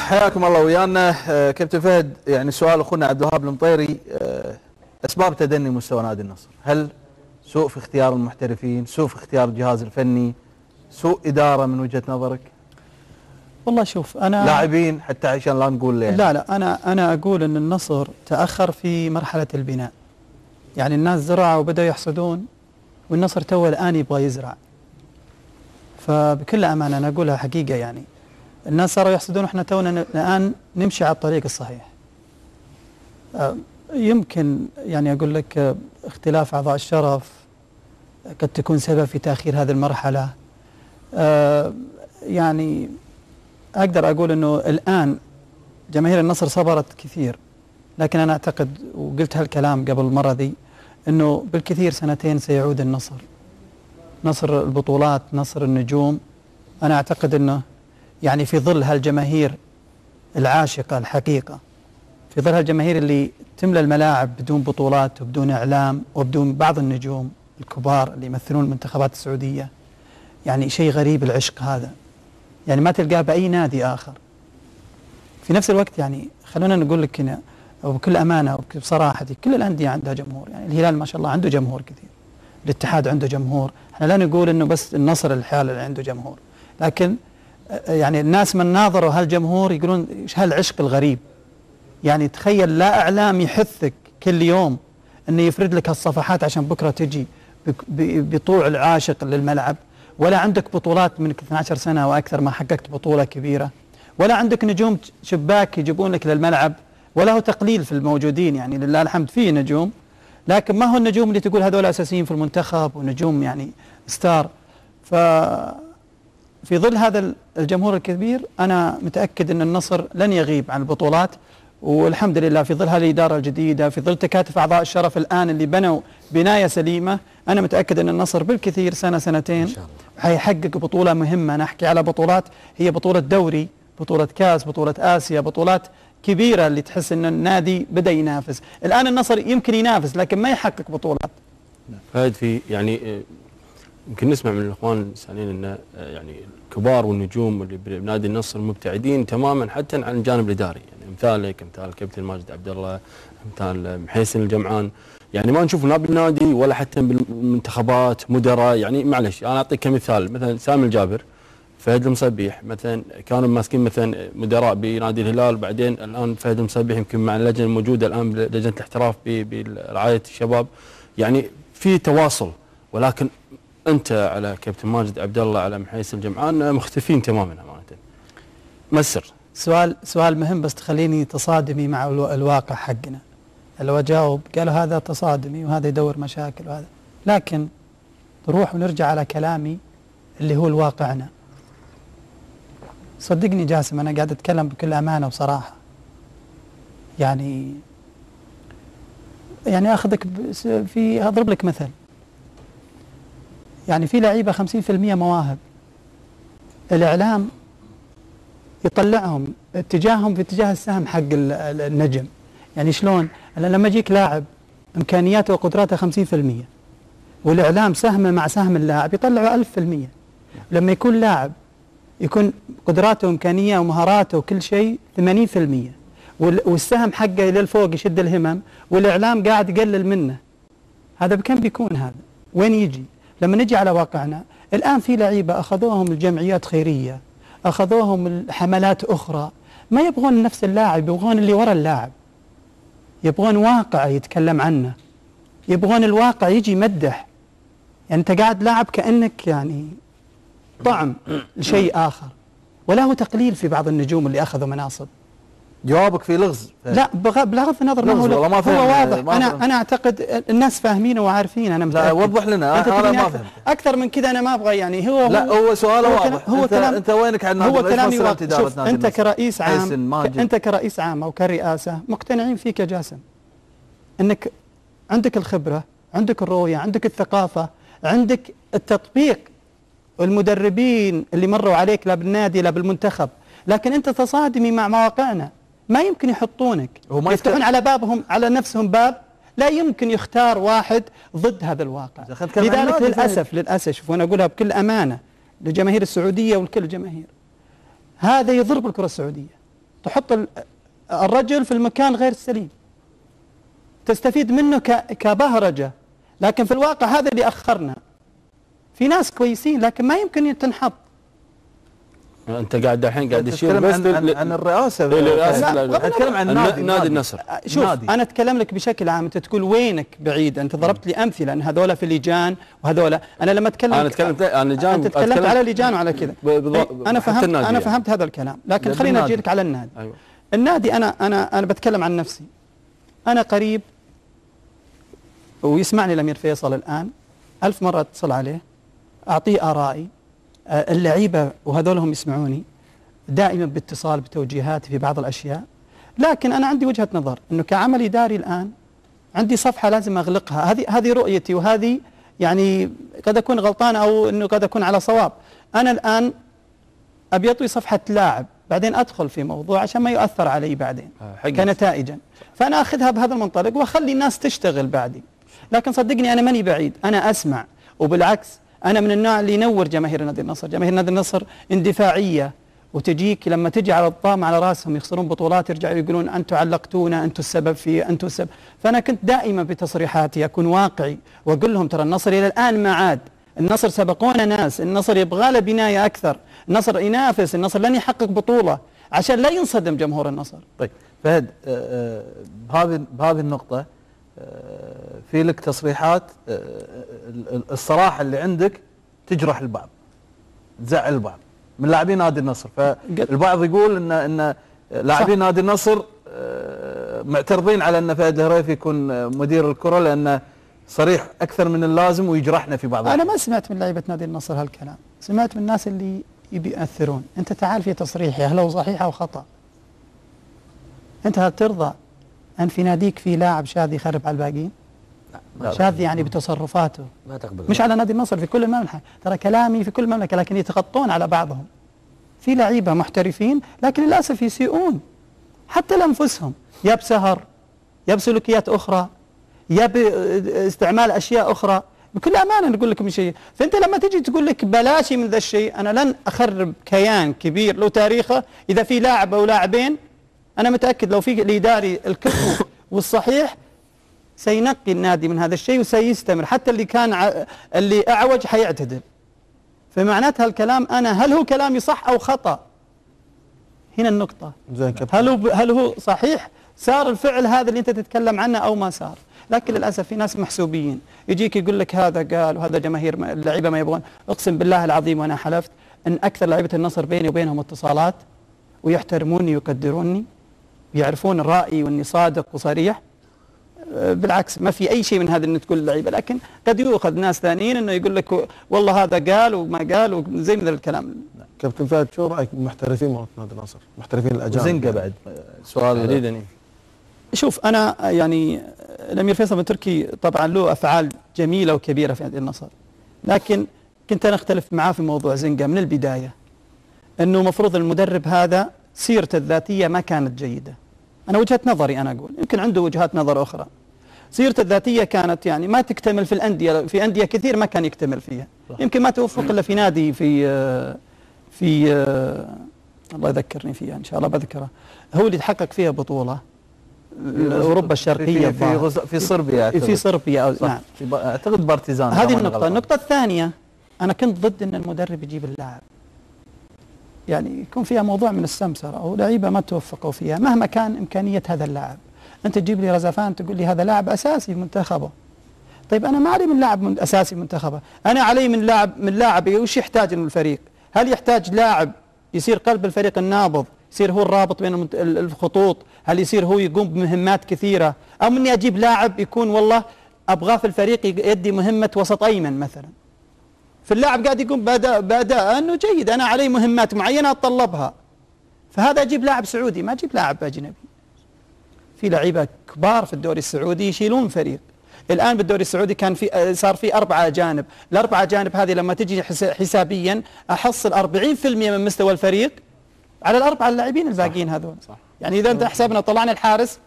حياكم الله ويانا. كابتن فهد، يعني سؤال اخونا عبد الوهاب المطيري، اسباب تدني مستوى نادي النصر، هل سوء في اختيار المحترفين، سوء في اختيار الجهاز الفني، سوء اداره من وجهه نظرك؟ والله شوف، انا لاعبين حتى عشان لا نقول يعني. لا انا اقول ان النصر تاخر في مرحله البناء. يعني الناس زرعوا وبداوا يحصدون، والنصر تو الان يبغى يزرع. فبكل امانه انا اقولها حقيقه، يعني الناس صاروا يحصدون واحنا تونا الان نمشي على الطريق الصحيح. يمكن يعني اقول لك اختلاف اعضاء الشرف قد تكون سبب في تاخير هذه المرحله. يعني اقدر اقول انه الان جماهير النصر صبرت كثير، لكن انا اعتقد وقلت هالكلام قبل المره ذي انه بالكثير سنتين سيعود النصر، نصر البطولات، نصر النجوم. انا اعتقد انه يعني في ظل هالجماهير العاشقه الحقيقه، في ظل هالجماهير اللي تملى الملاعب بدون بطولات وبدون اعلام وبدون بعض النجوم الكبار اللي يمثلون المنتخبات السعوديه، يعني شيء غريب العشق هذا، يعني ما تلقاه باي نادي اخر. في نفس الوقت يعني خلونا نقول لك هنا وبكل امانه وبصراحه، كل الانديه عندها جمهور، يعني الهلال ما شاء الله عنده جمهور كثير، الاتحاد عنده جمهور، احنا لا نقول انه بس النصر الحال اللي عنده جمهور، لكن يعني الناس من ناظروا هالجمهور يقولون ايش هالعشق الغريب. يعني تخيل لا اعلام يحثك كل يوم انه يفرد لك هالصفحات عشان بكره تجي بطوع العاشق للملعب، ولا عندك بطولات من 12 سنه واكثر ما حققت بطوله كبيره، ولا عندك نجوم شباك يجيبون لك للملعب، ولا هو تقليل في الموجودين، يعني لله الحمد فيه نجوم، لكن ما هو النجوم اللي تقول هذول اساسيين في المنتخب ونجوم يعني ستار. في ظل هذا الجمهور الكبير انا متاكد ان النصر لن يغيب عن البطولات، والحمد لله في ظل هذه الاداره الجديده، في ظل تكاتف اعضاء الشرف الان اللي بنوا بنايه سليمه، انا متاكد ان النصر بالكثير سنه سنتين حيحقق بطوله مهمه. نحكي على بطولات هي بطوله دوري، بطوله كاس، بطوله اسيا، بطولات كبيره اللي تحس ان النادي بدا ينافس. الان النصر يمكن ينافس لكن ما يحقق بطولات. فهد، في يعني يمكن نسمع من الاخوان السائلين ان يعني الكبار والنجوم اللي بنادي النصر مبتعدين تماما حتى عن الجانب الاداري، يعني امثالك، امثال الكابتن ماجد عبد الله، امثال محيسن الجمعان، يعني ما نشوف لا بالنادي ولا حتى بالمنتخبات مدراء. يعني معلش انا اعطيك كمثال، مثلا سامي الجابر، فهد المصبيح، مثلا كانوا ماسكين مثلا مدراء بنادي الهلال، بعدين الان فهد المصبيح يمكن مع اللجنه الموجوده الان بلجنه الاحتراف برعايه الشباب، يعني في تواصل. ولكن انت على كابتن ماجد عبد الله، على محيسن الجمعان مختفين تماما امانه. ما السر؟ سؤال مهم، بس تخليني تصادمي مع الواقع حقنا. لو اجاوب قالوا هذا تصادمي وهذا يدور مشاكل وهذا، لكن نروح ونرجع على كلامي اللي هو الواقعنا. صدقني جاسم، انا قاعد اتكلم بكل امانه وصراحه. يعني اخذك اضرب لك مثل. يعني في لعيبه 50% مواهب، الاعلام يطلعهم اتجاههم في اتجاه السهم حق النجم. يعني شلون؟ لما يجيك لاعب امكانياته وقدراته 50%، والاعلام سهمه مع سهم اللاعب يطلعه 1000%. لما يكون لاعب يكون قدراته وامكانيه ومهاراته وكل شيء 80%، والسهم حقه للفوق يشد الهمم، والاعلام قاعد يقلل منه، هذا بكم بيكون؟ هذا وين يجي؟ لما نجي على واقعنا الان في لعيبه اخذوهم الجمعيات خيريه، اخذوهم الحملات اخرى، ما يبغون نفس اللاعب، يبغون اللي ورا اللاعب، يبغون واقع يتكلم عنه، يبغون الواقع يجي يمدح. يعني انت قاعد لاعب كانك يعني طعم لشيء اخر، ولا هو تقليل في بعض النجوم اللي اخذوا مناصب. جوابك في لغز؟ لا بغض النظر، ما هو واضح. انا اعتقد الناس فاهمين وعارفين. انا متأكد. لا وضح لنا، انا ما فهمت اكثر من كذا. انا ما ابغى يعني هو سؤاله واضح. هو كلام، انت وينك عن هو كلامي واضح. شوف، انت كرئيس عام، انت كرئيس عام او كرئاسه مقتنعين فيك يا جاسم، انك عندك الخبره، عندك الرؤيه، عندك الثقافه، عندك التطبيق، والمدربين اللي مروا عليك لا بالنادي لا بالمنتخب، لكن انت تصادمي مع مواقعنا. ما يمكن يحطونك، يفتحون على بابهم، على نفسهم باب لا يمكن يختار واحد ضد هذا الواقع. لذلك للأسف شوف، وأنا أقولها بكل أمانة للجماهير السعودية ولكل الجماهير، هذا يضر بالكرة السعودية. تحط الرجل في المكان غير السليم، تستفيد منه كبهرجة، لكن في الواقع هذا اللي أخرنا. في ناس كويسين لكن ما يمكن تنحط. انت قاعد الحين قاعد تشير بس عن الرئاسه. اتكلم عن نادي النصر. شوف انا اتكلم لك بشكل عام، انت تقول وينك بعيد، انت ضربت لي امثله ان هذول في اللجان وهذول. انا لما اتكلم انا تكلمت عن لجان، انت تكلمت على لجان وعلى كذا. انا فهمت هذا الكلام، لكن خلينا اجي لك على النادي. أيوة. النادي انا بتكلم عن نفسي. انا قريب ويسمعني الامير فيصل الان 1000 مره اتصل عليه اعطيه ارائي، اللعيبه وهذول هم يسمعوني دائما باتصال بتوجيهاتي في بعض الاشياء. لكن انا عندي وجهه نظر انه كعمل اداري الان عندي صفحه لازم اغلقها. هذه رؤيتي، وهذه يعني قد اكون غلطان او انه قد اكون على صواب. انا الان ابي اطوي صفحه لاعب، بعدين ادخل في موضوع عشان ما يؤثر علي بعدين كنتائجا. فانا اخذها بهذا المنطلق واخلي الناس تشتغل بعدي. لكن صدقني انا ماني بعيد، انا اسمع، وبالعكس أنا من النوع اللي ينور جماهير نادي النصر. جماهير نادي النصر اندفاعية، وتجيك لما تجي على الطام على راسهم يخسرون بطولات يرجعوا يقولون أنتم علقتونا، أنتم السبب في، أنتم السبب. فأنا كنت دائما بتصريحاتي أكون واقعي وأقول لهم ترى النصر إلى الآن ما عاد، النصر سبقونا ناس، النصر يبغى له بناية أكثر، النصر ينافس، النصر لن يحقق بطولة، عشان لا ينصدم جمهور النصر. طيب فهد، بهذه النقطة في لك تصريحات الصراحة اللي عندك تجرح البعض، تزعل البعض من لاعبين نادي النصر. فالبعض يقول ان لاعبين نادي النصر معترضين على ان فهد الهريفي يكون مدير الكرة لانه صريح اكثر من اللازم ويجرحنا في بعض. انا ما سمعت من لعيبة نادي النصر هالكلام، سمعت من الناس اللي يبي يأثرون. انت تعال في تصريحي هل هو صحيح او خطأ؟ انت هل ترضى أن في ناديك في لاعب شاذ يخرب على الباقيين؟ شاذ يعني بتصرفاته، ما تقبل. مش على نادي النصر، في كل المملكة، ترى كلامي في كل المملكة، لكن يتغطون على بعضهم. في لعيبة محترفين لكن للأسف يسيئون حتى لأنفسهم، يا بسهر، يا بسلوكيات أخرى، يا باستعمال أشياء أخرى. بكل أمانة نقول لكم شيء، فأنت لما تجي تقول لك بلاشي من ذا الشيء، أنا لن أخرب كيان كبير له تاريخه. إذا في لاعب أو لاعبين أنا متأكد لو في الإداري الكفو والصحيح سينقي النادي من هذا الشيء وسيستمر، حتى اللي كان اللي أعوج حيعتدل. فمعناتها الكلام أنا هل هو كلامي صح أو خطأ؟ هنا النقطة. هل هو صحيح صار الفعل هذا اللي أنت تتكلم عنه أو ما صار؟ لكن للأسف في ناس محسوبين، يجيك يقول لك هذا قال وهذا جماهير اللعيبة ما يبغون. أقسم بالله العظيم وأنا حلفت أن أكثر لعيبة النصر بيني وبينهم اتصالات ويحترموني ويقدروني ويعرفون رأيي واني صادق وصريح. بالعكس ما في اي شيء من هذا ان تقول اللعيبه، لكن قد يؤخذ ناس ثانيين انه يقول لك والله هذا قال وما قال وزي من الكلام. كابتن فهد، شو رايك بالمحترفين مرات نادي النصر؟ محترفين الاجانب زنقه بعد سؤال جديد. شوف انا يعني الامير فيصل بن تركي طبعا له افعال جميله وكبيره في نادي النصر، لكن كنت انا اختلف معاه في موضوع زنقه من البدايه، انه مفروض المدرب هذا سيرته الذاتيه ما كانت جيده. أنا وجهة نظري، أنا أقول يمكن عنده وجهات نظر أخرى. سيرته الذاتية كانت يعني ما تكتمل في الأندية، في أندية كثير ما كان يكتمل فيها. يمكن ما توفق إلا في نادي في الله يذكرني فيها إن شاء الله بذكره، هو اللي تحقق فيها بطولة أوروبا الشرقية في صربيا. في صربيا نعم أعتقد بارتيزان. هذه النقطة. النقطة الثانية، أنا كنت ضد أن المدرب يجيب اللاعب، يعني يكون فيها موضوع من السمسرة أو لعيبة ما توفقوا فيها مهما كان إمكانية هذا اللاعب. أنت تجيب لي رزفان تقول لي هذا لاعب أساسي في منتخبه. طيب أنا ما علي من لاعب أساسي منتخبه، أنا علي من لاعب وش يحتاج من الفريق؟ هل يحتاج لاعب يصير قلب الفريق النابض، يصير هو الرابط بين الخطوط، هل يصير هو يقوم بمهمات كثيرة، أو مني أجيب لاعب يكون والله أبغاه في الفريق يدي مهمة وسط أيمن مثلا، فاللاعب قاعد يقوم بأداء أنه جيد، أنا علي مهمات معينة أتطلبها، فهذا أجيب لاعب سعودي ما أجيب لاعب أجنبي. في لعيبة كبار في الدوري السعودي يشيلون فريق. الآن بالدوري السعودي صار في 4 أجانب، ال4 أجانب هذه لما تجي حسابيا أحصل 40% من مستوى الفريق على ال4 اللاعبين الباقيين هذول. صح. يعني إذا أنت حسابنا طلعنا الحارس